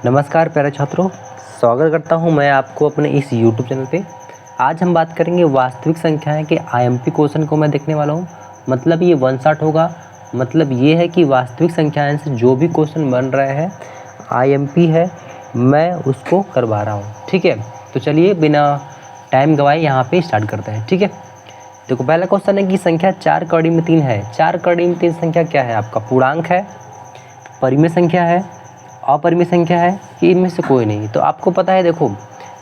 नमस्कार प्यारे छात्रों, स्वागत करता हूं मैं आपको अपने इस YouTube चैनल पे। आज हम बात करेंगे वास्तविक संख्याएं के IMP क्वेश्चन को मैं देखने वाला हूं। मतलब ये वन शॉट होगा। मतलब ये है कि वास्तविक संख्याएं से जो भी क्वेश्चन बन रहे हैं IMP है, मैं उसको करवा रहा हूँ। ठीक है, तो चलिए बिना टाइम गवाए यहाँ पे स्टार्ट करते हैं। ठीक है, देखो पहला क्वेश्चन है कि संख्या 4 कड़ी में 3 है। 4 कड़ी में 3 संख्या क्या है? आपका पूर्णांक है, परिमेय संख्या है, अपरिमेय संख्या है कि इनमें से कोई नहीं। तो आपको पता है, देखो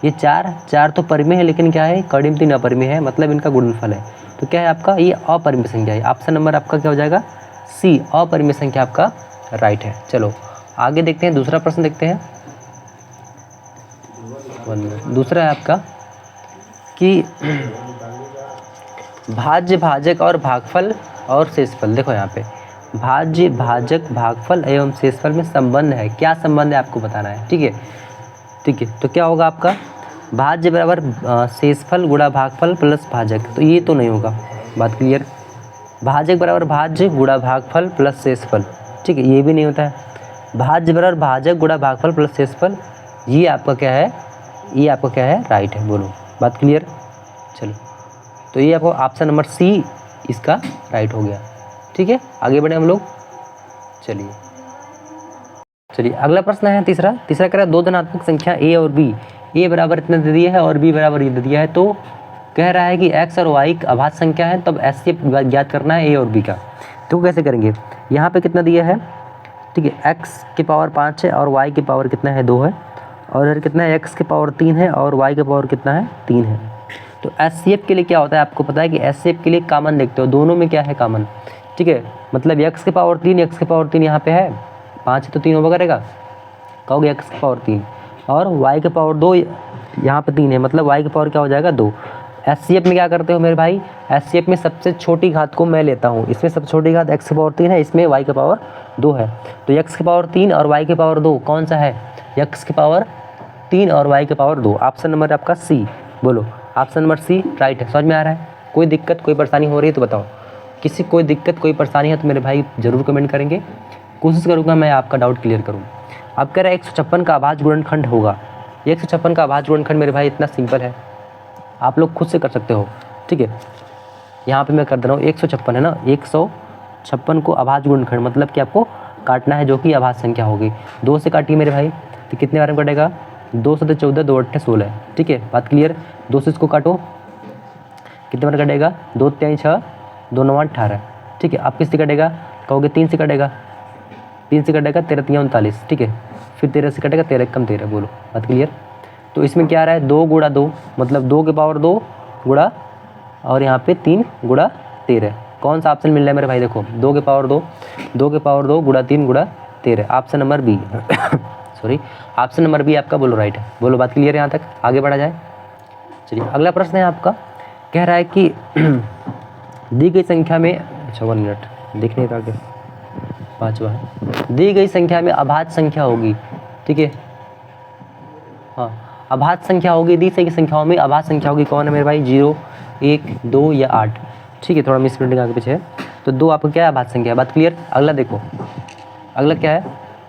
ये चार तो परिमेय है, लेकिन क्या है, कड़ी में 3 अपरिमेय है, मतलब इनका गुणनफल है। तो क्या है आपका, ये अपरिमेय संख्या है। ऑप्शन नंबर आपका क्या हो जाएगा? सी, अपरिमेय संख्या आपका राइट है। चलो आगे देखते हैं, दूसरा प्रश्न देखते हैं। दूसरा है आपका कि भाज्य, भाजक और भागफल और शेषफल। देखो यहाँ पे भाज्य, भाजक, भागफल एवं शेषफल में संबंध है। क्या संबंध है आपको बताना है। ठीक है, ठीक है, तो क्या होगा आपका, भाज्य बराबर शेषफल गुणा भागफल प्लस भाजक। तो ये तो नहीं होगा, बात क्लियर। भाजक बराबर भाज्य गुणा भागफल प्लस शेषफल। ठीक है, ये भी नहीं होता है। भाज्य बराबर भाजक गुणा भागफल प्लस शेषफल, ये आपका क्या है, ये आपका क्या है, राइट है। बोलो, बात क्लियर। चलो, तो ये आपको ऑप्शन नंबर सी इसका राइट हो गया। ठीक है, आगे बढ़े हम लोग। चलिए अगला प्रश्न है तीसरा कह रहा है दो धनात्मक संख्या ए और बी, ए बराबर इतना दे दिया है और बी बराबर ये दे दिया है। तो कह रहा है कि एक्स और वाई अभाज्य संख्या है, तब एचसीएफ ज्ञात करना है ए और बी का। तो कैसे करेंगे, यहाँ पे कितना दिया है, ठीक है, एक्स की पावर 5 है और वाई की पावर कितना है, 2 है। और इधर कितना है, एक्स की पावर 3 है और वाई की पावर कितना है, 3 है। तो एचसीएफ के लिए क्या होता है, आपको पता है कि एचसीएफ के लिए कॉमन देखते हो, दोनों में क्या है, कॉमन। ठीक है, मतलब एक्स की पावर 3, एक्स की पावर 3 यहाँ पे है, 5 तो 3 होगा करेगा, कहोगे एक्स की पावर 3 और वाई की पावर 2 यहाँ पे 3 है, मतलब वाई की पावर क्या हो जाएगा, 2। एचसीएफ में क्या करते हो मेरे भाई, एचसीएफ में सबसे छोटी घात को मैं लेता हूँ। इसमें सबसे छोटी घात एक्स की पावर 3 है, इसमें वाई की पावर 2 है। तो एक्स की पावर 3 और वाई की पावर 2 कौन सा है, एक्स की पावर 3 और वाई की पावर 2। ऑप्शन नंबर आपका सी। बोलो, ऑप्शन नंबर सी राइट है। समझ में आ रहा है? कोई दिक्कत, कोई परेशानी हो रही है तो बताओ। किसी कोई दिक्कत, कोई परेशानी है तो मेरे भाई ज़रूर कमेंट करेंगे, कोशिश करूँगा मैं आपका डाउट क्लियर करूँ। अब कह रहा है 156 का अभाज्य गुणनखंड होगा। 156 का अभाज्य गुणनखंड मेरे भाई इतना सिंपल है, आप लोग खुद से कर सकते हो। ठीक है, यहाँ पे मैं कर दे रहा हूँ, 156 है ना, 156 को अभाज्य गुणनखंड मतलब कि आपको काटना है, जो कि अभाज्य संख्या होगी। 2 से काटिए मेरे भाई, तो कितने बार में कटेगा, 2 से 14, 2 8 16। ठीक है, बात क्लियर। 2 से इसको काटो, कितने बार कटेगा, 2 3 6, 2 9 18। ठीक है, अब किससे कटेगा, कहोगे 3 से कटेगा, 3 से कटेगा 13 3 39। ठीक है, फिर 13 से कटेगा, 13 कम 13। बोलो, बात क्लियर। तो इसमें क्या आ रहा है, 2 गुणा 2, मतलब 2 के पावर 2 गुणा और यहाँ पे 3 गुणा 13। कौन सा ऑप्शन मिल रहा है मेरे भाई, देखो 2 के पावर 2, 2 के पावर 2 गुणा 3 गुणा 13, option number B. Sorry, option number B आपका बोलो राइट है। बोलो, बात क्लियर है, यहाँ तक आगे बढ़ा जाए। चलिए अगला प्रश्न है आपका, कह रहा है कि दी गई संख्या में, अच्छा 1 मिनट देखने का, आगे 5वां है, दी गई संख्या में अभाज्य संख्या होगी। ठीक है, हाँ, अभाज्य संख्या होगी, दी गई संख्याओं में अभाज्य संख्या होगी। कौन है मेरे भाई, 0 1 2 या 8। ठीक है, थोड़ा मिस प्रिंटिंग आगे पीछे है, तो 2 आपका क्या है, अभाज्य संख्या है। बात क्लियर। अगला देखो, अगला क्या है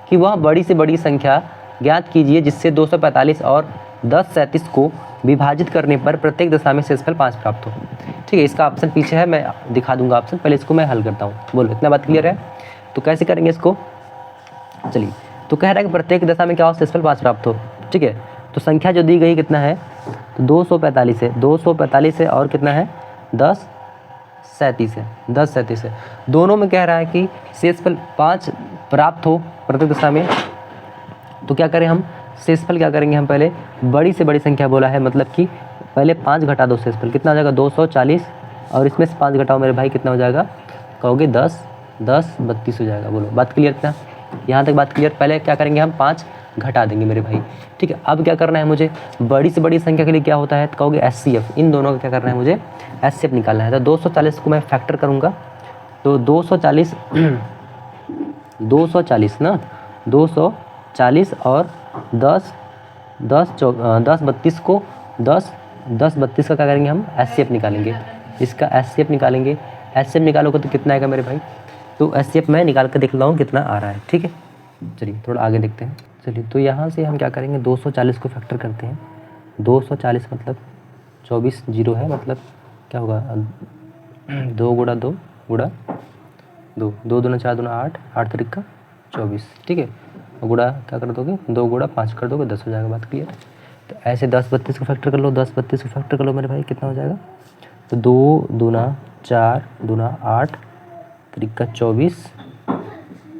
कि वह बड़ी से बड़ी संख्या ज्ञात कीजिए जिससे 245 और 1037 को विभाजित करने पर प्रत्येक दशा में शेषफल 5 प्राप्त हो। ठीक है, इसका ऑप्शन पीछे है, मैं दिखा दूंगा ऑप्शन, पहले इसको मैं हल करता हूँ। बोलो, इतना बात क्लियर है। तो कैसे करेंगे इसको, चलिए। तो कह रहा है कि प्रत्येक दशा में क्या हो, शेषफल 5 प्राप्त हो। ठीक है, तो संख्या जो दी गई कितना है, तो 245 है, 245 है और कितना है, 1037 है, 1037 है। दोनों में कह रहा है कि शेषफल 5 प्राप्त हो प्रत्येक दशा में। तो क्या करें हम, शेषफल क्या करेंगे हम, पहले बड़ी से बड़ी संख्या बोला है, मतलब कि पहले 5 घटा दो, शेषफल कितना हो जाएगा, 240 और इसमें से 5 घटाओ मेरे भाई, कितना हो जाएगा, कहोगे 10 10 32 हो जाएगा। बोलो, बात क्लियर था, यहाँ तक बात क्लियर। पहले क्या करेंगे हम, 5 घटा देंगे मेरे भाई। ठीक है, अब क्या करना है मुझे, बड़ी से बड़ी संख्या के लिए क्या होता है, तो कहोगे एचसीएफ। इन दोनों का क्या करना है मुझे, एचसीएफ निकालना है। तो 240 को मैं फैक्टर करूँगा, तो 240 ना, 240 और 10 32 को 10 32 का क्या करेंगे हम, एचसीएफ निकालेंगे। इसका एचसीएफ निकालेंगे, एचसीएफ निकालोगे तो कितना आएगा मेरे भाई, तो एचसीएफ मैं निकाल कर देख रहा हूँ कितना आ रहा है। ठीक है, चलिए थोड़ा आगे देखते हैं। चलिए, तो यहाँ से हम क्या करेंगे, 240 को फैक्टर करते हैं। 240 मतलब 24 जीरो है, मतलब क्या होगा 2 गुणा 2 गुणा 2, 2 दूना 4 दूना 8, 8 तरीका 24, ठीक है। और गुणा क्या कर दोगे, 2 गुणा 5 कर दोगे, 10 हो जाएगा। बात क्लियर। तो ऐसे 10 32 को फैक्टर कर लो, 10 32 को फैक्टर कर लो मेरे भाई, कितना हो जाएगा, तो 2 दूना 4 दूना 8 तरीका 24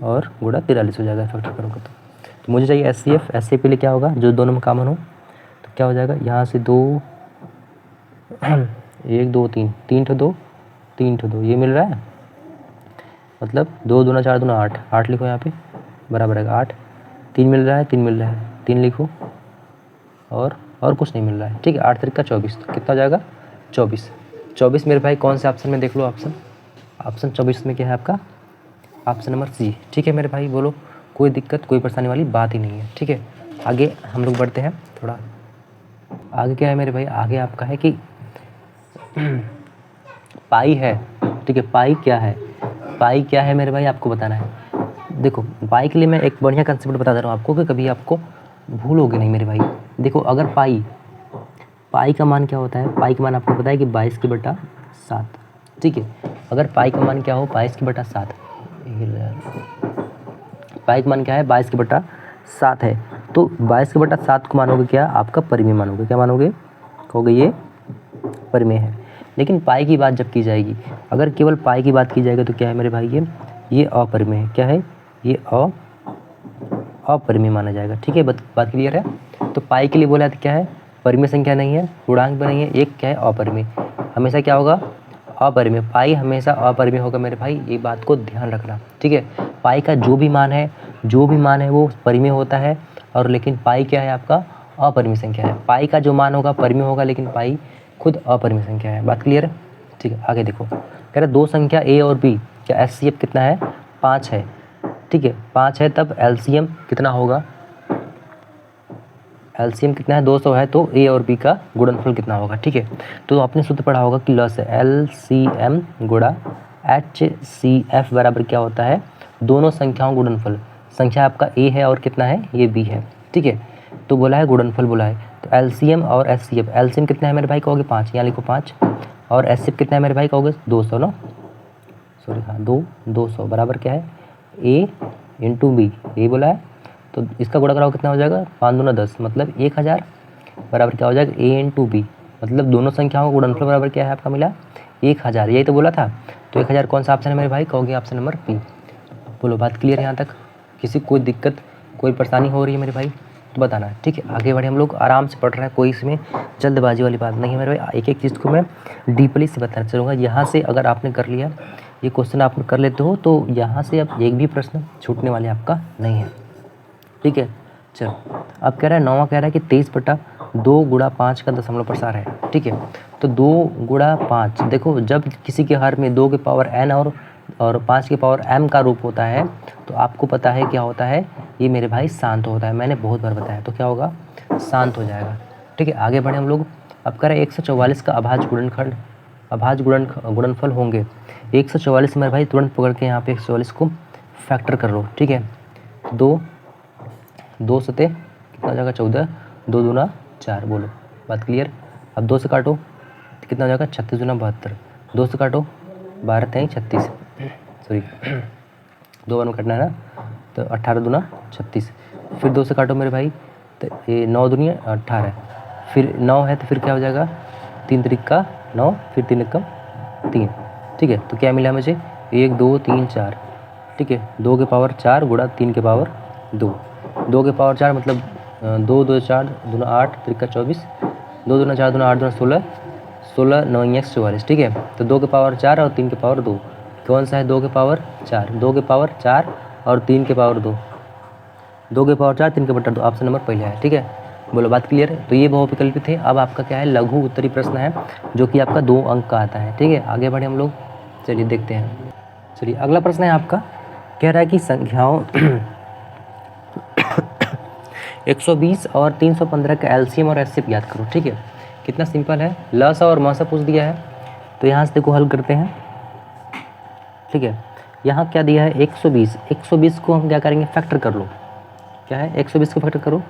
और गुणा 43 हो जाएगा फैक्टर करोगे तो मुझे चाहिए HCF। HCF के लिए क्या होगा, जो दोनों में कॉमन हो तो क्या हो जाएगा, यहाँ से 2 1 2 3 3 ठो 2 3 ठो 2 ये मिल रहा है, मतलब 2 दूना 4 दूना 8, 8 लिखो यहाँ पे बराबर है 8, 3 मिल रहा है 3 मिल रहा है 3 लिखो और कुछ नहीं मिल रहा है, ठीक है। 8 तरीका 24, तो कितना हो जाएगा 24। 24 मेरे भाई कौन से ऑप्शन में देख लो, ऑप्शन 24 में क्या है आपका, ऑप्शन नंबर सी, ठीक है मेरे भाई। बोलो, कोई दिक्कत कोई परेशानी वाली बात ही नहीं है, ठीक है। आगे हम लोग बढ़ते हैं थोड़ा, आगे क्या है मेरे भाई, आगे आपका है कि पाई है, ठीक है। पाई क्या है मेरे भाई, आपको बताना है। देखो, पाई के लिए मैं एक बढ़िया कंसेप्ट बता दे रहा हूँ आपको कि कभी आपको भूलोगे नहीं मेरे भाई। देखो, अगर पाई का मान क्या होता है, पाई का मान आपको पता है कि 22/7, ठीक है। अगर पाई का मान क्या हो, 22/7, पाई का मान क्या है, 22/7 है, तो 22/7 को मानोगे क्या, आपका परिमेय मानोगे, क्या मानोगे, कहोगे ये परिमेय है। लेकिन पाई की बात जब की जाएगी, अगर केवल पाई की बात की जाएगी तो क्या है मेरे भाई, ये अपरिमेय है। क्या है ये, अपरिमेय माना जाएगा, ठीक है। बात क्लियर है। तो पाई के लिए बोला तो क्या है, परिमेय संख्या नहीं है, पूर्णांक भी नहीं है, एक क्या है अपरिमेय, हमेशा क्या होगा अपरिमेय। पाई हमेशा अपरिमेय होगा मेरे भाई, ये बात को ध्यान रखना, ठीक है। पाई का जो भी मान है वो परिमेय होता है, और लेकिन पाई क्या है आपका अपरिमेय संख्या है। पाई का जो मान होगा परिमेय होगा, लेकिन पाई खुद अपरिमेय संख्या है। बात क्लियर है, ठीक है। आगे देखो, कह रहे दो संख्या ए और बी, क्या HCF कितना है, 5 है, ठीक है। 5 है, तब LCM कितना होगा, LCM कितना है, 200 है, तो ए और बी का गुणनफल कितना होगा, ठीक है। तो आपने सूत्र पढ़ा होगा कि लस है LCM गुणा HCF बराबर क्या होता है, दोनों संख्याओं गुणनफल। संख्या आपका ए है और कितना है, ये बी है, ठीक है। तो बोला है गुणनफल बोला है, तो LCM और HCF, LCM कितना है मेरे भाई, कहोगे 5, यहाँ लिखो 5, और HCF कितना है मेरे भाई, कहोगे 200 ना, सॉरी हाँ 200 बराबर क्या है, A इंटू बी, ए बोला है, तो इसका गुणा कराओ कितना हो जाएगा, 5 दूना 10, मतलब 1000 बराबर क्या हो जाएगा, A इंटू बी, मतलब दोनों संख्याओं का गुणनफल बराबर क्या है आपका मिला 1000, यही तो बोला था। तो 1000 कौन सा ऑप्शन है मेरे भाई, कहोगे ऑप्शन नंबर बी। बोलो, बात क्लियर है यहाँ तक, किसी कोई दिक्कत कोई परेशानी हो रही है मेरे भाई तो बताना, ठीक है। आगे बढ़े, हम लोग आराम से पढ़ रहे हैं, कोई इसमें जल्दबाजी वाली बात नहीं है मेरे भाई। एक एक चीज़ को मैं डीपली से बताना चलूँगा। यहाँ से अगर आपने कर लिया, ये क्वेश्चन आप कर लेते हो, तो यहाँ से अब एक भी प्रश्न छूटने वाले आपका नहीं है, ठीक है। चलो, अब कह रहा है 9वां कह रहा है कि 23/2 गुणा 5 का दशमलव प्रसार है, ठीक है। तो 2 गुणा 5, देखो जब किसी के हर में 2 के पावर n और 5 के पावर m का रूप होता है, तो आपको पता है क्या होता है, ये मेरे भाई शांत होता है, मैंने बहुत बार बताया। तो क्या होगा, शांत हो जाएगा, ठीक है। आगे बढ़े हम लोग, अब कह रहे हैं 144 का अभाज्य गुणनफल होंगे। 144 मेरे भाई तुरंत पकड़ के यहाँ पे 144 को फैक्टर कर लो, ठीक है। 2 सते कितना हो जाएगा 14, 2 दूना 4, बोलो बात क्लियर। अब 2 से काटो तो कितना हो जाएगा 36 दूना 72, 2 से काटो 12 3 36, सॉरी 2 बार में काटना है ना, तो 18 दूना 36, फिर 2 से काटो मेरे भाई, तो ये 9 दूनी 18, फिर 9 है तो फिर क्या हो जाएगा 3 तरीका 9, फिर 3 एकम 3, ठीक है। तो क्या मिला मुझे 1 2 3 4, ठीक है। 2 के पावर 4 गुणा 3 के पावर 2, 2 के पावर 4 मतलब 2 2 4 दूना 8 तरीका 24, 2 दूना 4 दूना 8 दूना 16, 16 9 44, ठीक है। तो 2 के पावर 4 और 3 के पावर 2, कौन सा है 2 के पावर 4, 2 के पावर 4 और 3 के पावर 2, 2 के पावर 4 3 के बटा 2, ऑप्शन नंबर पहले है, ठीक है। बोलो बात क्लियर है। तो ये बहुविकल्पी थे। अब आपका क्या है, लघु उत्तरी प्रश्न है, जो कि आपका 2 अंक का आता है, ठीक है। आगे बढ़े हम लोग, चलिए देखते हैं। चलिए अगला प्रश्न है आपका, कह रहा है कि संख्याओं 120 और 315 का LCM और HCF याद करो, ठीक है। कितना सिंपल है, लसा और मसा पूछ दिया है, तो यहाँ से देखो हल करते हैं, ठीक है। यहाँ क्या दिया है 120 को हम क्या करेंगे, फैक्टर कर लो, क्या है 120 को फैक्टर करो,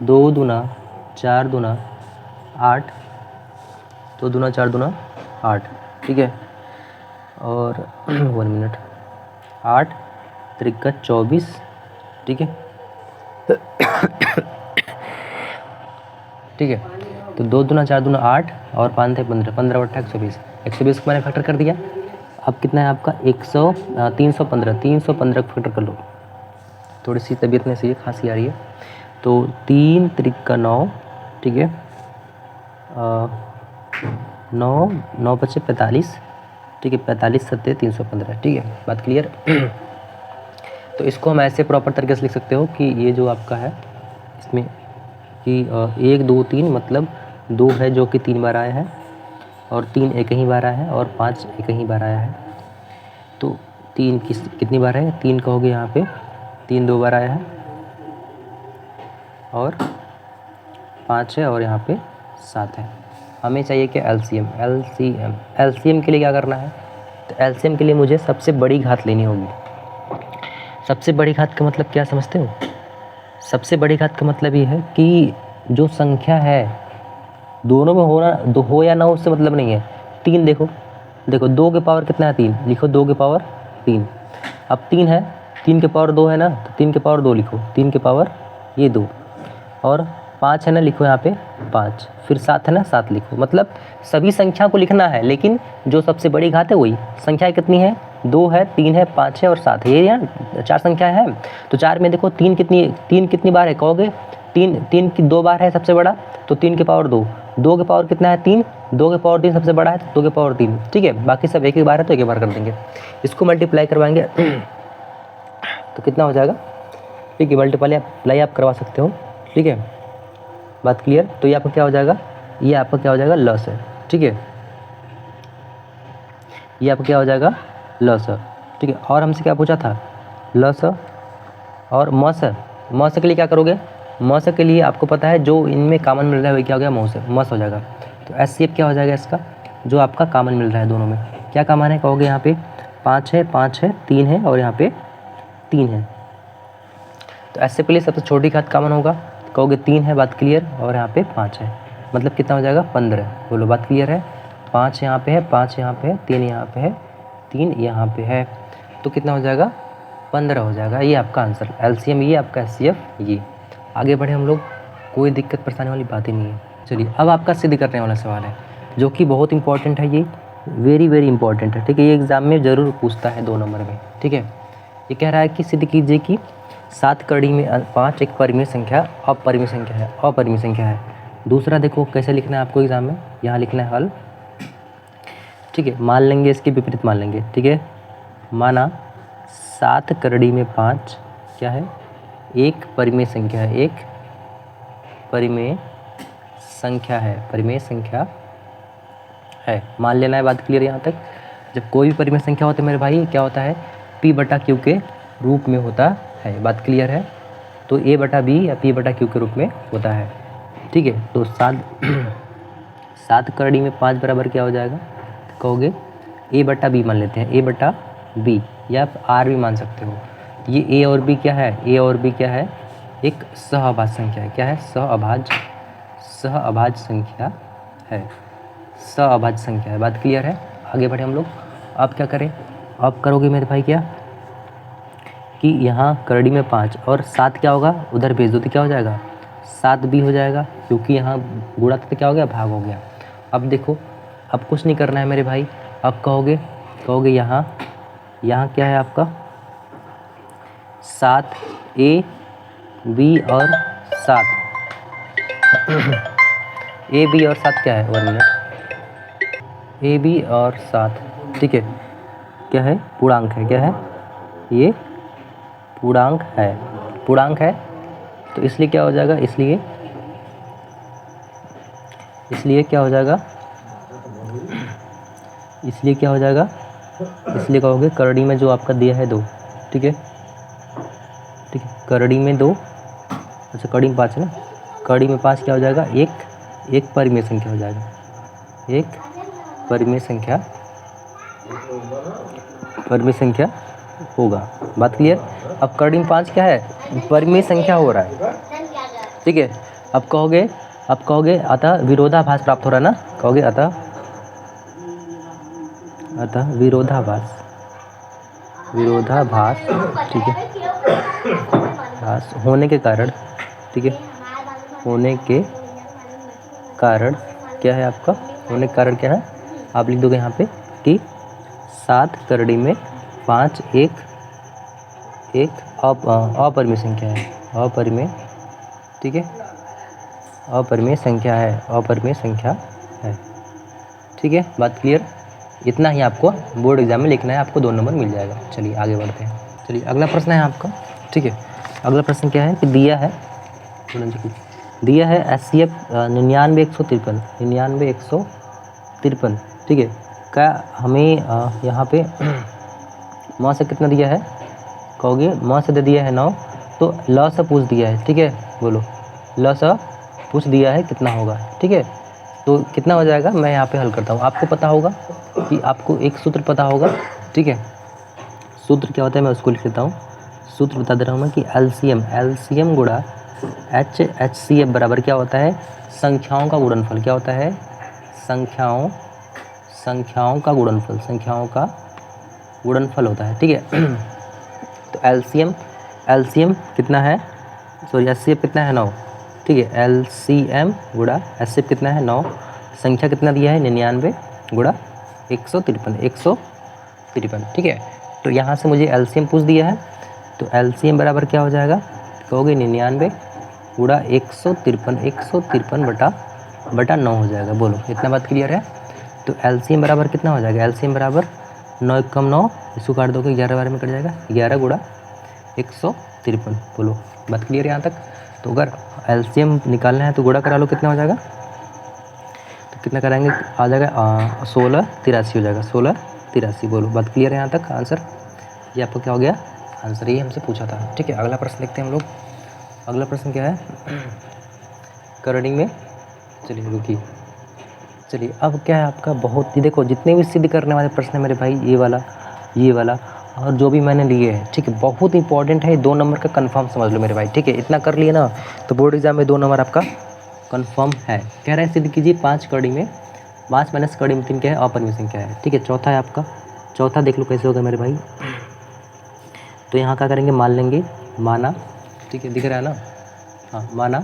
2 दूना 4 दूना 8, 2 दूना 4 दूना 8, ठीक है। और 1 मिनट, 8 त्रिका 24, ठीक है। ठीक है, तो 2 दूना 4 दूना 8 और 5 थे 15, 15 बट्टा 120, 120 को मैंने फैक्टर कर दिया। अब कितना है आपका 315 को फैक्टर कर लो। थोड़ी सी तबीयत में से खांसी आ रही है। तो 3 त्रिका 9, ठीक है, 9 बचे 45, ठीक है, 45 सत्ते 315, ठीक है, बात क्लियर। तो इसको हम ऐसे प्रॉपर तरीके से लिख सकते हो कि ये जो आपका है इसमें कि 1 2 3 मतलब 2 है जो कि 3 बार आया है, और 3 एक ही बार आया है, और 5 एक ही बार आया है। तो 3 कितनी बार है, 3 कहोगे यहाँ पे 3 2 बार आया है, और 5 है, और यहाँ पे 7 है। हमें चाहिए कि एलसीएम के लिए क्या करना है, तो एलसीएम के लिए मुझे सबसे बड़ी घात लेनी होगी। सबसे बड़ी घात का मतलब क्या समझते हो? सबसे बड़ी घात का मतलब ये है कि जो संख्या है दोनों में हो या ना हो उससे मतलब नहीं है। 3 देखो 2 के पावर कितना है 3, लिखो 2 के पावर 3। अब 3 है, 3 के पावर 2 है ना, तो 3 के पावर 2 लिखो, 3 के पावर ये 2, और 5 है ना, लिखो यहाँ पे 5, फिर 7 है ना, 7 लिखो। मतलब सभी संख्या को लिखना है, लेकिन जो सबसे बड़ी घात है वही संख्या कितनी है, 2 है, 3 है, 5 है और 7 है, ये यहाँ 4 संख्या है। तो 4 में देखो 3 कितनी बार है कहोगे, 3 की 2 बार है सबसे बड़ा, तो 3 के पावर 2, 2 के पावर कितना है 3, 2 के पावर 3 सबसे बड़ा है, तो 2 के पावर 3, ठीक है। बाकी सब एक एक बार है तो एक एक बार कर देंगे। इसको मल्टीप्लाई करवाएंगे तो कितना हो जाएगा, ठीक है, मल्टीप्लाई आप करवा सकते हो, ठीक है, बात क्लियर। तो ये आपका क्या हो जाएगा, ये आपका क्या हो जाएगा, लॉस है, ठीक है, ये आपका क्या हो जाएगा, लॉस है, ठीक है। और हमसे क्या पूछा था, लॉस और मॉस के लिए क्या करोगे, मॉस के लिए आपको पता है जो इनमें कॉमन मिल रहा है वही क्या हो गया, मॉस हो जाएगा। तो एचसीएफ क्या हो जाएगा इसका, जो आपका कॉमन मिल रहा है दोनों में, क्या कॉमन है कहोगे, यहाँ पे 5 है, 3 है, और यहाँ पे 3 है। तो एचसीएफ के लिए सबसे छोटी घात कॉमन होगा, कहोगे 3 है, बात क्लियर, और यहाँ पे 5 है, मतलब कितना हो जाएगा 15, बोलो बात क्लियर है। 5 यहाँ पे है, 5 यहाँ पे है, 3 यहाँ पे है, 3 यहाँ पे है, तो कितना हो जाएगा 15 हो जाएगा। ये आपका आंसर, एलसीएम ये आपका एचसीएफ ये। आगे बढ़े हम लोग, कोई दिक्कत परेशानी वाली बात ही नहीं है। चलिए अब आपका सिद्ध करने वाला सवाल है जो कि बहुत इंपॉर्टेंट है, ये वेरी इंपॉर्टेंट है, ठीक है, ये एग्जाम में ज़रूर पूछता है 2 नंबर में, ठीक है। ये कह रहा है कि सिद्ध कीजिए कि 7 कड़ी में 5 एक परिमेय संख्या अपरिमेय संख्या है। दूसरा देखो कैसे लिखना है आपको एग्जाम में, यहाँ लिखना है हल, ठीक है, मान लेंगे इसके विपरीत मान लेंगे, ठीक है। माना 7 कड़ी में 5 क्या है, एक परिमेय संख्या है, एक परिमेय संख्या है, मान लेना है, बात क्लियर यहाँ तक। जब कोई भी परिमेय संख्या होती है मेरे भाई क्या होता है, P/Q के रूप में होता है, बात क्लियर है। तो A/B या P/Q के रूप में होता है, ठीक है। तो 7 कड़ी में 5 बराबर क्या हो जाएगा, कहोगे A/B मान लेते हैं, A/B या आप R भी मान सकते हो। ये A और B क्या है, एक सहअभाज्य संख्या है, क्या है, सहअभाज्य संख्या है, बात क्लियर है। आगे बढ़े हम लोग, अब क्या करें, अब करोगे मेरे भाई क्या कि यहाँ कड़ी में 5 और 7 क्या होगा, उधर भेज दो तो क्या हो जाएगा 7B हो जाएगा, क्योंकि यहाँ गुणा तो क्या हो गया, भाग हो गया। अब देखो अब कुछ नहीं करना है मेरे भाई, अब कहोगे यहाँ क्या है आपका 7AB और 7 AB और 7 क्या है, 1 मिनट, AB और 7, ठीक है, क्या है, पूर्णांक है, क्या है, ये पूर्णांक है, तो इसलिए क्या हो जाएगा, इसलिए क्या हो जाएगा, इसलिए कहोगे करड़ी में जो आपका दिया है 2, ठीक है, करड़ी में 2, अच्छा कड़ी में 5 है ना, कड़ी में 5 क्या हो जाएगा, एक परिमेय संख्या हो जाएगा, एक परिमेय संख्या होगा, बात क्लियर। अब करड़ी में 5 क्या है, परिमेय संख्या हो रहा है, ठीक है। अब कहोगे अतः विरोधाभास प्राप्त हो रहा है ना, कहोगे अतः विरोधाभास, ठीक है, भास होने के कारण, ठीक है, होने के कारण क्या है आपका, होने के कारण क्या है, आप लिख दोगे यहाँ पे कि 7 करड़ी में 5 एक अपरिमेय संख्या है, अपरिमेय, ठीक है, अपरिमेय संख्या है, ठीक है। बात क्लियर। इतना ही आपको बोर्ड एग्जाम में लिखना है, आपको 2 नंबर मिल जाएगा। चलिए आगे बढ़ते हैं। चलिए अगला प्रश्न है आपका, ठीक है। अगला प्रश्न क्या है कि दिया है SCF 99,153, ठीक है। क्या हमें यहाँ पे माँ से कितना दिया है, कहोगे माँ से दे दिया है 9, तो ल से पूछ दिया है, ठीक है। बोलो ल से पूछ दिया है कितना होगा, ठीक है। तो कितना हो जाएगा, मैं यहाँ पे हल करता हूँ। आपको पता होगा कि आपको एक सूत्र पता होगा, ठीक है। सूत्र क्या होता है मैं उसको लिख लेता हूँ। सूत्र बता दे रहा हूँ मैं कि LCM गुणा HCF बराबर क्या होता है, संख्याओं का गुणनफल। क्या होता है, संख्याओं का गुणनफल होता है, ठीक है। तो LCM कितना है, सॉरी HCF कितना है 9, ठीक है। LCM गुणा HCF कितना है 9, संख्या कितना दिया है 99 गुणा 153, ठीक है। तो यहाँ से मुझे LCM पूछ दिया है, तो LCM बराबर क्या हो जाएगा, कहोगे 99 गुणा 153 बटा 9 हो जाएगा। बोलो इतना बात क्लियर है। तो LCM बराबर कितना हो जाएगा, LCM बराबर 9 कम 9, इसको काट दोगे 11 बार में कट जाएगा, 11 गुणा 153। बोलो बात क्लियर है यहाँ तक। तो अगर LCM निकालना है तो गुणा करा लो, कितना हो जाएगा, तो कितना कराएंगे, आ जाएगा 1683 हो जाएगा, 1683। बोलो बात क्लियर है यहाँ तक। आंसर ये आपको क्या हो गया, आंसर ये हमसे पूछा था, ठीक है। अगला प्रश्न देखते हैं हम लोग। अगला प्रश्न क्या है, करड़ी में, चलिए रुकिए, चलिए अब क्या है आपका, बहुत ही देखो जितने भी सिद्ध करने वाले प्रश्न है मेरे भाई, ये वाला और जो भी मैंने लिए हैं, ठीक है, बहुत इंपॉर्टेंट है। 2 नंबर का कंफर्म समझ लो मेरे भाई, ठीक है। इतना कर लिए ना तो बोर्ड एग्जाम में 2 नंबर आपका कंफर्म है। कह रहे हैं सिद्ध कीजिए 5 करड़ी में 5 माइनस करड़ी में 3 क्या है, अपरिमेय संख्या है, ठीक है। चौथा है आपका, चौथा देख लो कैसे होगा मेरे भाई। तो यहाँ क्या करेंगे, मान लेंगे, माना, ठीक है, दिख रहा है ना, हाँ, माना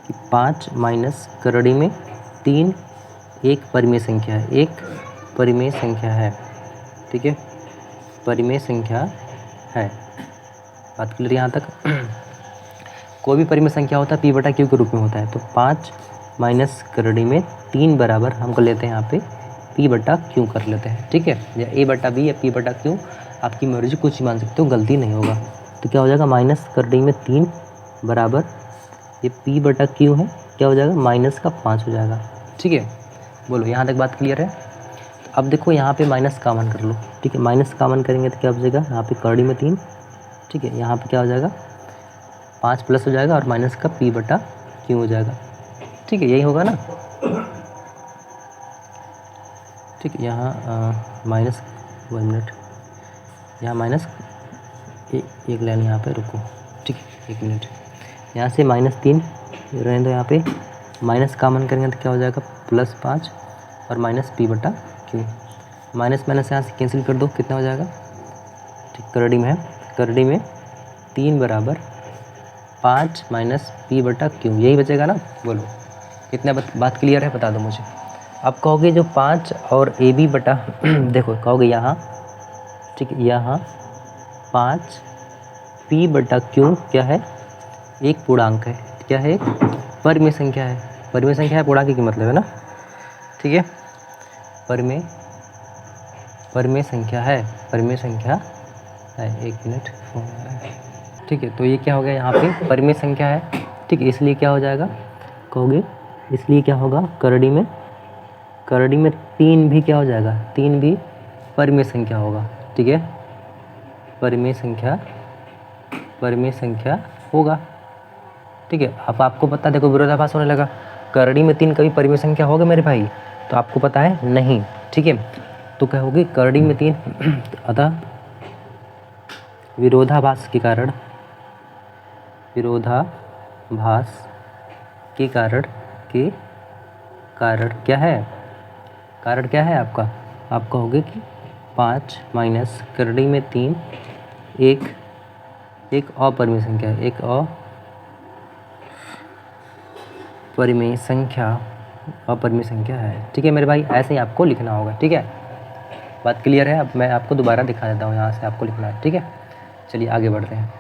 कि 5 माइनस करड़ी में 3 एक परिमेय संख्या है, एक परिमेय संख्या है, ठीक है, परिमेय संख्या है। बात क्लियर यहाँ तक। कोई भी परिमेय संख्या होता है P बटा Q के रूप में होता है। तो 5 माइनस करड़ी में 3 बराबर हमको लेते हैं यहाँ पे P बटा Q कर लेते हैं, ठीक है। या A बटा B या P बटा Q, आपकी मर्जी कुछ ही मान सकते हो, गलती नहीं होगा। तो क्या हो जाएगा, माइनस करड़ी में 3 बराबर ये P बटा Q है, क्या हो जाएगा, माइनस का 5 हो जाएगा, ठीक है। बोलो यहाँ तक बात क्लियर है। तो अब देखो यहाँ पे माइनस कॉमन कर लो, ठीक है। माइनस कॉमन करेंगे तो क्या हो जाएगा, यहाँ पे करड़ी में 3, ठीक है, यहाँ पे क्या हो जाएगा 5 प्लस हो जाएगा और माइनस का P बटा Q हो जाएगा, ठीक है, यही होगा ना, ठीक है। यहाँ माइनस 1 मिनट, यहाँ माइनस एक लाइन यहाँ पे रुको, ठीक है, 1 मिनट। यहाँ से -3 रहने दो, यहाँ पे माइनस कॉमन करेंगे तो क्या हो जाएगा +5 और माइनस P बटा Q, माइनस माइनस यहाँ से कैंसिल कर दो, कितना हो जाएगा, ठीक। करड़ी में है, करड़ी में 3 बराबर 5 माइनस P बटा Q, यही बचेगा ना। बोलो कितना बात क्लियर है, बता दो मुझे। अब कहोगे जो 5 और AB बटा देखो कहोगे यहाँ, ठीक है, यहाँ 5 P बटा Q क्या है, एक पूर्णांक है, क्या है, परिमेय संख्या है, परिमेय संख्या है, पूर्णांक की मतलब है ना, ठीक है। परिमेय संख्या है, परिमेय संख्या है, 1 मिनट, ठीक है। तो ये क्या हो गया, यहाँ पे परिमेय संख्या है, ठीक है, इसलिए क्या हो जाएगा, कहोगे इसलिए क्या होगा, करड़ी में 3 भी क्या हो जाएगा, 3 भी परिमेय संख्या होगा, ठीक है, परिमेय संख्या होगा, ठीक है। अब आपको पता, देखो विरोधाभास होने लगा, करड़ी में 3 कभी परिमेय संख्या होगा मेरे भाई, तो आपको पता है नहीं, ठीक है। तो क्या होगी, करड़ी में 3 अतः विरोधाभास के कारण, विरोधाभास के कारण क्या है, कारण क्या है आपका, आप कहोगे कि 5 माइनस करड़ी में 3 एक अपरिमेय संख्या है, एक अपरिमेय संख्या है। ठीक है मेरे भाई, ऐसे ही आपको लिखना होगा। ठीक है, बात क्लियर है। अब मैं आपको दोबारा दिखा देता हूँ, यहाँ से आपको लिखना है। ठीक है, चलिए आगे बढ़ते हैं।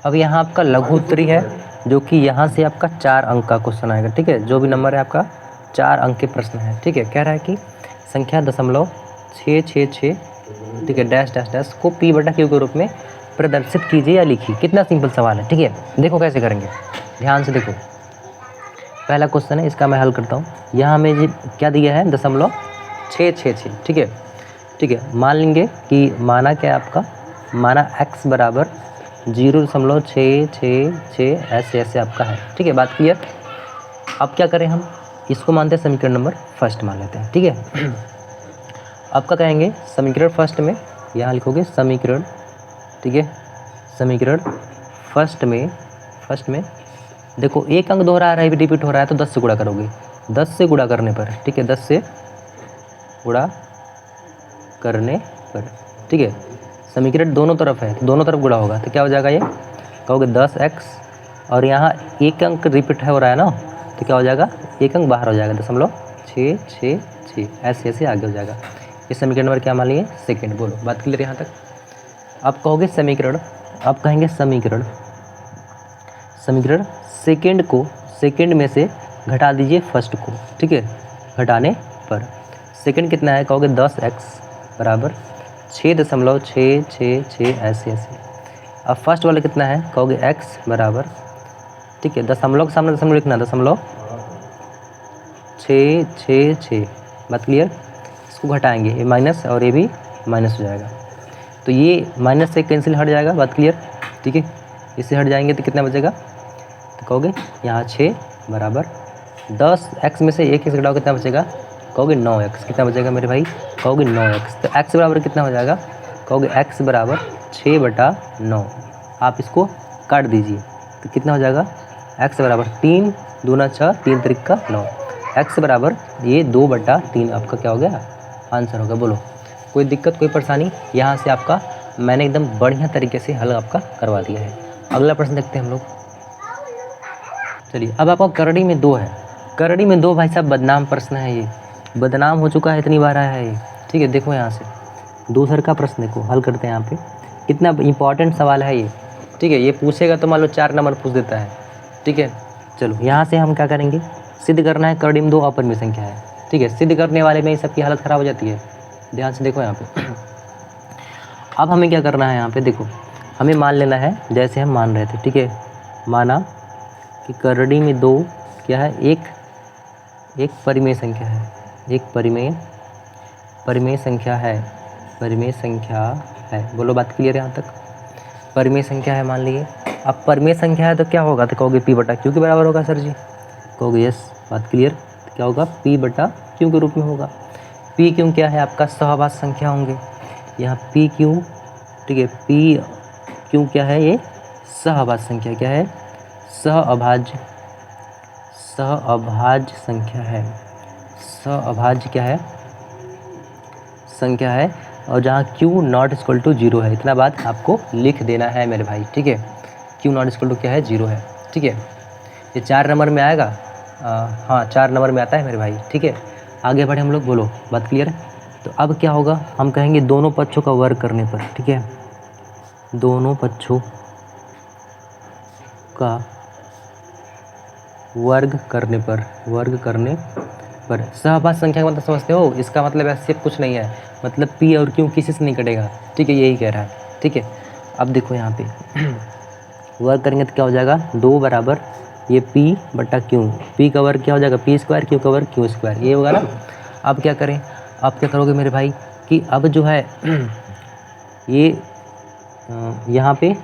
अब यहाँ आपका लघु उत्तरी है, जो कि यहाँ से आपका 4 अंक का क्वेश्चन आएगा। ठीक है, जो भी नंबर है आपका 4 अंक के प्रश्न है। ठीक है, कह रहा है कि संख्या 0.666 ठीक है डैश डैश डैश को p बटा q के रूप में प्रदर्शित कीजिए या लिखिए। कितना सिंपल सवाल है। ठीक है, देखो कैसे करेंगे, ध्यान से देखो। पहला क्वेश्चन है, इसका मैं हल करता हूँ। यहाँ हमें जी क्या दिया है, 0.666। ठीक है, ठीक है, मान लेंगे कि माना क्या है आपका, माना x बराबर 0.666 ऐसे आपका है। ठीक है, बात क्लियर। अब क्या करें, हम इसको मानते हैं समीकरण नंबर फर्स्ट मान लेते हैं। ठीक है, अब क्या कहेंगे, समीकरण फर्स्ट में यहाँ लिखोगे समीकरण, ठीक है, समीकरण फर्स्ट में देखो एक अंक दोहरा रहा है, रिपीट हो रहा है, तो 10 से गुणा करोगे। 10 से गुणा करने पर, ठीक है, 10 से गुणा करने पर, ठीक है, समीकरण दोनों तरफ है, दोनों तरफ गुणा होगा, तो क्या हो जाएगा, ये कहोगे 10x, और यहाँ एक अंक रिपीट हो रहा है ना, तो क्या हो जाएगा, एक अंक बाहर हो जाएगा, 0.666 ऐसे आगे हो जाएगा। ये समीकरण नंबर क्या मान लिए, सेकेंड। बोलो, बात क्लियर यहाँ तक। आप कहोगे समीकरण, आप कहेंगे समीकरण सेकेंड को, सेकेंड में से घटा दीजिए फर्स्ट को। ठीक है, घटाने पर सेकेंड कितना है, कहोगे 10x बराबर 6.666 ऐसे। अब फर्स्ट वाला कितना है, कहोगे x बराबर, ठीक है, दशमलव के सामने दशमलव लिखना, 0.666। बात क्लियर। इसको घटाएंगे, ये माइनस और ये भी माइनस हो जाएगा, तो ये माइनस से कैंसिल हट जाएगा। बात क्लियर, ठीक है, इससे हट जाएंगे तो कितना बचेगा, तो कहोगे यहाँ 6 बराबर 10x में से 1 घटाओ, कितना बचेगा, कहोगे 9x। कितना बचेगा मेरे भाई, कहोगे 9x। तो x बराबर कितना हो जाएगा, कहोगे x बराबर 6/9। आप इसको काट दीजिए, तो कितना हो जाएगा, x बराबर 3 दूना 6, 3 त्रिका 9, x बराबर ये 2/3 आपका क्या हो गया, आंसर होगा। बोलो, कोई दिक्कत, कोई परेशानी। यहाँ से आपका मैंने एकदम बढ़िया तरीके से हल आपका करवा दिया है। अगला प्रश्न देखते हैं हम लोग। चलिए, अब आपका करड़ी में 2 है। करड़ी में 2 भाई साहब बदनाम प्रश्न है, ये बदनाम हो चुका है, इतनी बार आया है ये। ठीक है, देखो यहाँ से दूसर का प्रश्न देखो, हल करते हैं। यहाँ पे कितना इंपॉर्टेंट सवाल है ये। ठीक है, ये पूछेगा तो मान लो 4 नंबर पूछ देता है। ठीक है, चलो यहाँ से हम क्या करेंगे, सिद्ध करना है करड़ी में 2 अपरिमेय संख्या है। ठीक है, सिद्ध करने वाले में सबकी हालत ख़राब हो जाती है। ध्यान से देखो यहाँ पे। अब हमें क्या करना है, यहाँ पे देखो, हमें मान लेना है जैसे हम मान रहे थे। ठीक है, माना कि करड़ी में 2 क्या है, एक परिमेय संख्या है, एक परिमेय संख्या है। बोलो, बात क्लियर है यहाँ तक। परिमेय संख्या है मान लिए। अब परिमेय संख्या है तो क्या होगा, तो कहोगे p/q के बराबर होगा सर जी, कहोगे यस। बात क्लियर, तो क्या होगा, p/q के रूप में होगा। p/q क्या है, आपका सहअभाज्य संख्या होंगे। यहाँ p/q, ठीक है, p/q क्या है, ये सहअभाज्य संख्या क्या है, सहअभाज्य संख्या है, सहअभाज्य क्या है, संख्या है। और जहाँ q ≠ 0 है, इतना बात आपको लिख देना है मेरे भाई। ठीक है, q ≠ क्या है, 0 है। ठीक है, ये 4 नंबर में आएगा। हाँ, 4 नंबर में आता है मेरे भाई। ठीक है, आगे बढ़े हम लोग। बोलो, बात क्लियर है। तो अब क्या होगा, हम कहेंगे दोनों पक्षों का वर्ग करने पर। ठीक है, दोनों पक्षों का वर्ग करने पर सहअभाज्य संख्या का मतलब समझते हो, इसका मतलब ऐसे कुछ नहीं है, मतलब p और q किसी से नहीं कटेगा। ठीक है, यही कह रहा है। ठीक है, अब देखो यहाँ पे वर्ग करेंगे तो क्या हो जाएगा, 2 बराबर ये p/q, p का वर्ग क्या हो जाएगा, p², q का वर्ग q², ये होगा ना। अब क्या करें, अब क्या करोगे मेरे भाई कि अब जो है ये यहाँ पे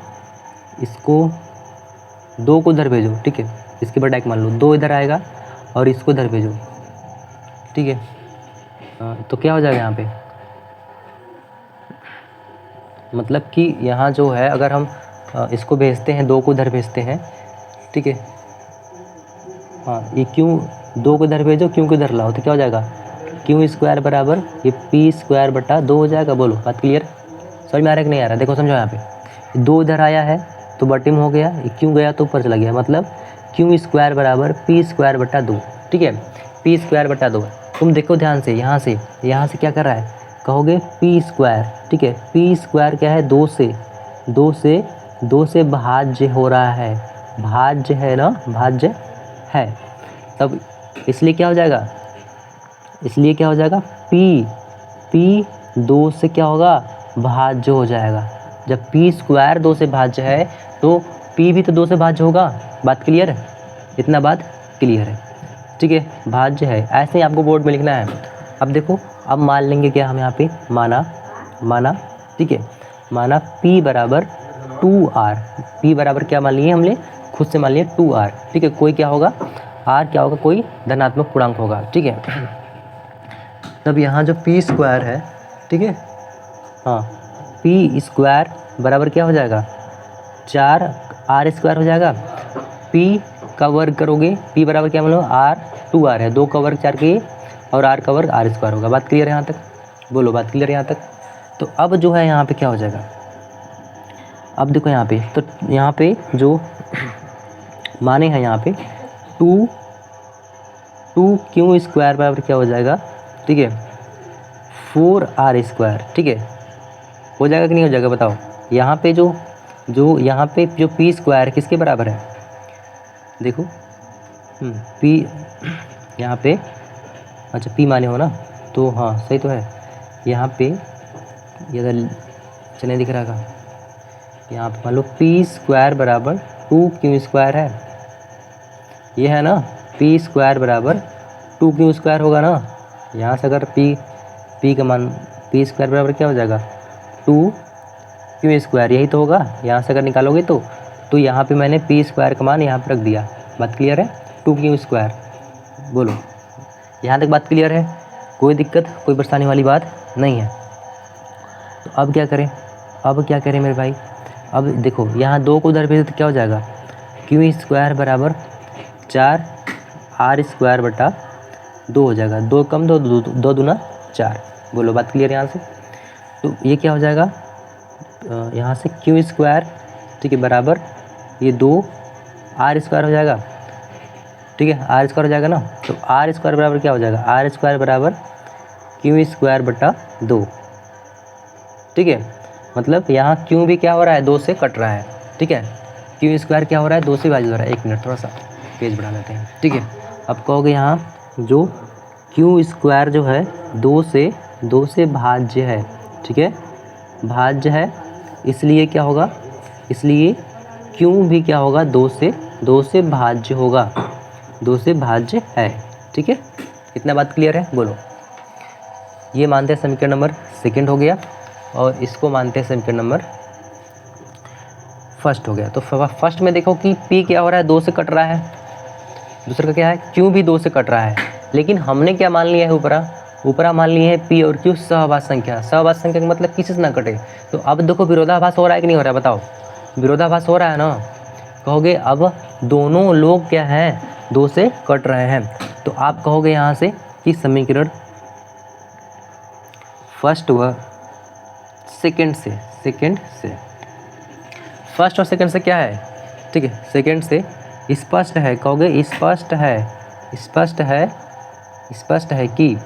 इसको 2 को इधर भेजो। ठीक है, इसके बटा 1 मान लो, 2 इधर आएगा और इसको इधर भेजो। ठीक है, तो क्या हो जाएगा यहाँ पे, मतलब कि यहाँ जो है अगर हम इसको भेजते हैं, 2 को इधर भेजते हैं, ठीक है, हाँ ये क्यों 2 को इधर भेजो, क्यों को इधर लाओ, तो क्या हो जाएगा क्यू स्क्वायर बराबर ये पी स्क्वायर बटा 2 हो जाएगा। बोलो बात क्लियर, समझ में आ रहा है कि नहीं आ रहा है? देखो समझो, यहाँ पे 2 इधर आया है तो बटे में हो गया, क्यों गया तो ऊपर चला गया, मतलब क्यू स्क्वायर बराबर पी स्क्वायर बटा 2, ठीक है, पी स्क्वायर बटा 2। तुम देखो ध्यान से, यहाँ से क्या कर रहा है, कहोगे पी स्क्वायर, ठीक है, पी स्क्वायर क्या है, 2 से भाज्य हो रहा है, भाज्य है ना, भाज्य है, तब इसलिए क्या हो जाएगा, पी 2 से क्या होगा, भाज्य हो जाएगा। जब पी स्क्वायर 2 से भाज्य है तो पी भी तो 2 से भाज्य होगा। बात क्लियर है? इतना बात क्लियर है, ठीक है, भाज्य है, ऐसे ही आपको बोर्ड में लिखना है। अब देखो, अब मान लेंगे क्या हम यहाँ पे, माना, ठीक है, माना p बराबर 2r, p बराबर क्या मान लिए हमने, खुद से मान लिए 2r, ठीक है, कोई क्या होगा, r क्या होगा, कोई धनात्मक पूर्णांक होगा, ठीक है। तब यहाँ जो पी स्क्वायर है, ठीक है, हाँ, पी स्क्वायर बराबर क्या हो जाएगा, 4r स्क्वायर हो जाएगा। p का वर्ग करोगे, p बराबर क्या मतलब r, 2r है, 2 का वर्ग 4 के, और r का वर्ग r स्क्वायर होगा। बात क्लियर है यहाँ तक? बोलो बात क्लियर है यहाँ तक? तो अब जो है यहाँ पे क्या हो जाएगा, अब देखो यहाँ पे, तो यहाँ पे जो माने हैं यहाँ पे 2 क्यू स्क्वायर बराबर क्या हो जाएगा, ठीक है, 4r स्क्वायर, ठीक है, हो जाएगा कि नहीं हो जाएगा बताओ। यहाँ पे यहाँ पे जो पी स्क्वायर किसके बराबर है, देखो पी यहाँ पे, अच्छा पी माने हो ना, तो हाँ सही तो है, यहाँ पे ये अगर चले दिख रहा था, यहाँ पे मान लो पी स्क्वायर बराबर 2 क्यू स्क्वायर है, ये है ना, पी स्क्वायर बराबर 2 क्यू स्क्वायर होगा ना। यहाँ से अगर पी का मान, पी स्क्वायर बराबर क्या हो जाएगा, 2 क्यू स्क्वायर, यही तो होगा। यहाँ से अगर निकालोगे तो यहाँ पे मैंने पी स्क्वायर का मान यहाँ पर रख दिया। बात क्लियर है? 2 क्यू स्क्वायर। बोलो यहाँ तक बात क्लियर है? कोई दिक्कत, कोई परेशानी वाली बात नहीं है। तो अब क्या करें मेरे भाई, अब देखो यहाँ 2 को उधर भेज तो क्या हो जाएगा, क्यू स्क्वायर बराबर 4r स्क्वायर बटा 2 हो जाएगा। 2 कम 2 दूना 4। बोलो बात क्लियर यहाँ से? तो ये क्या हो जाएगा, यहाँ से क्यू स्क्वायर, ठीक है, बराबर ये 2r स्क्वायर हो जाएगा, ठीक है, r स्क्वायर हो जाएगा ना। तो r स्क्वायर बराबर क्या हो जाएगा, r स्क्वायर बराबर क्यू स्क्वायर बटा 2, ठीक है, मतलब यहाँ क्यू भी क्या हो रहा है, 2 से कट रहा है, ठीक है, क्यू स्क्वायर क्या हो रहा है, 2 से भाज्य हो रहा है। 1 मिनट थोड़ा सा पेज बढ़ा लेते हैं, ठीक है। अब कहोगे यहाँ जो क्यू स्क्वायर जो है 2 से भाज्य है, ठीक है, भाज्य है, इसलिए क्या होगा, इसलिए क्यू भी क्या होगा, 2 से भाज्य होगा, 2 से भाज्य है, ठीक है। इतना बात क्लियर है? बोलो। ये मानते हैं समीकरण नंबर सेकंड हो गया, और इसको मानते हैं समीकरण नंबर फर्स्ट हो गया। तो फर्स्ट में देखो कि P क्या हो रहा है, 2 से कट रहा है, दूसरा का क्या है, Q भी 2 से कट रहा है, लेकिन हमने क्या मान लिया है, ऊपरा मान लिए है P और Q सहभाज्य संख्या। सहभाज्य संख्या का मतलब किसी से ना कटे। तो अब देखो विरोधाभास हो रहा है कि नहीं हो रहा है, बताओ। विरोधाभास हो रहा है ना। कहोगे अब दोनों लोग क्या हैं, 2 से कट रहे हैं, तो आप कहोगे यहाँ से कि समीकरण फर्स्ट व सेकंड से फर्स्ट और सेकंड से क्या है, ठीक है, सेकंड से स्पष्ट है। कहोगे स्पष्ट है कि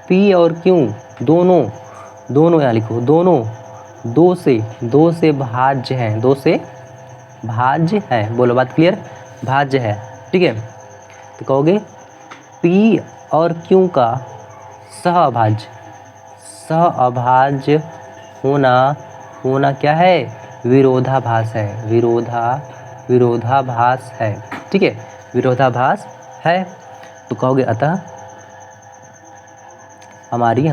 P और Q दोनों यहाँ लिखो, दोनों 2 से भाज्य हैं, 2 से भाज्य है। बोलो बात क्लियर? भाज्य है, ठीक है। तो कहोगे P और Q का सहअभाज्य होना क्या है, विरोधाभास है, विरोधाभास है, ठीक है, विरोधाभास है। तो कहोगे अतः हमारी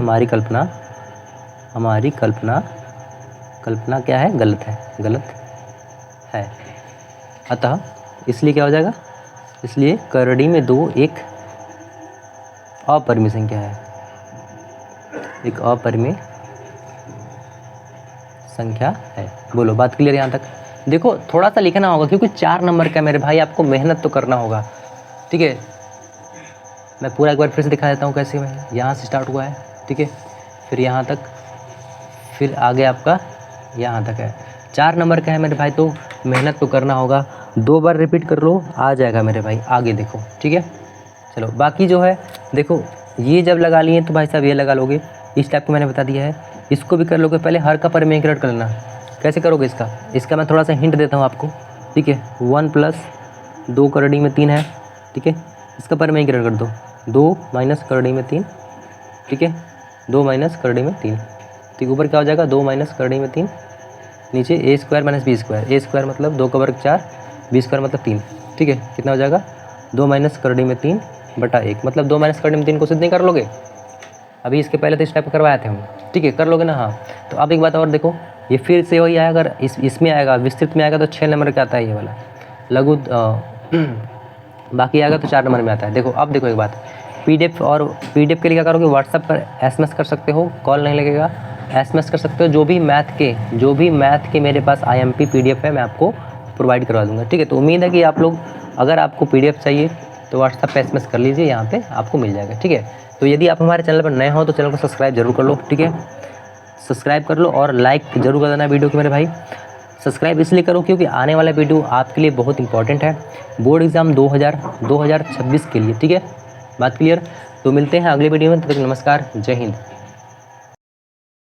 कल्पना क्या है, गलत है। अतः इसलिए क्या हो जाएगा, इसलिए करड़ी में 2 एक अपरिमेय संख्या है, एक अपरिमेय संख्या है। बोलो बात क्लियर यहाँ तक। देखो थोड़ा सा लिखना होगा क्योंकि 4 नंबर का मेरे भाई, आपको मेहनत तो करना होगा, ठीक है। मैं पूरा एक बार फिर से दिखा देता हूँ कैसे मैं, यहाँ से स्टार्ट हुआ है, ठीक है, फिर यहाँ तक, फिर आगे आपका यहाँ तक है। 4 नंबर का है मेरे भाई, तो मेहनत तो करना होगा। 2 बार रिपीट कर लो, आ जाएगा मेरे भाई। आगे देखो, ठीक है। चलो बाकी जो है देखो, ये जब लगा लिए तो भाई साहब ये लगा लोगे, इस टाइप को मैंने बता दिया है। इसको भी कर लोगे, पहले हर का परिमेय कर लेना। कैसे करोगे इसका मैं थोड़ा सा हिंट देता हूँ आपको, ठीक है। 1 + 2 करड़ी में 3 है, ठीक है। इसका परिमेय कर दो, 2 - करड़ी में 3, ठीक है। 2 - करड़ी में 3, ठीक। ऊपर क्या हो जाएगा, 2 - करड़ी में 3, नीचे a² - b²। a² मतलब 2 का वर्ग 4, b² मतलब 3, ठीक है। कितना हो जाएगा, 2 - करड़ी में 3 बटा 1, मतलब 2 - करड़ी में 3 को सिद्ध नहीं कर लोगे। अभी इसके पहले तो इस टाइप करवाए थे हम, ठीक है, कर लोगे ना। हाँ, तो अब एक बात और देखो, ये फिर से वही आएगा। अगर इसमें आएगा, विस्तृत में आएगा तो 6 नंबर का आता है ये वाला लघु, बाकी आएगा तो 4 नंबर में आता है। देखो अब देखो एक बात, PDF के लिए क्या करोगे, व्हाट्सएप पर SMS कर सकते हो, कॉल नहीं लगेगा, SMS कर सकते हो। जो भी मैथ के मेरे पास IMP PDF है, मैं आपको प्रोवाइड करवा दूंगा, ठीक है। तो उम्मीद है कि आप लोग, अगर आपको PDF चाहिए तो व्हाट्सएप पे SMS कर लीजिए, यहाँ पे आपको मिल जाएगा, ठीक है। तो यदि आप हमारे चैनल पर नए हो तो चैनल को सब्सक्राइब जरूर कर लो, ठीक है। सब्सक्राइब कर लो और लाइक जरूर कर देना वीडियो को मेरे भाई। सब्सक्राइब इसलिए करो क्योंकि आने वाला वीडियो आपके लिए बहुत इंपॉर्टेंट है, बोर्ड एग्ज़ाम 2026 के लिए, ठीक है। बात क्लियर। तो मिलते हैं अगले वीडियो में, तब तक नमस्कार, जय हिंद।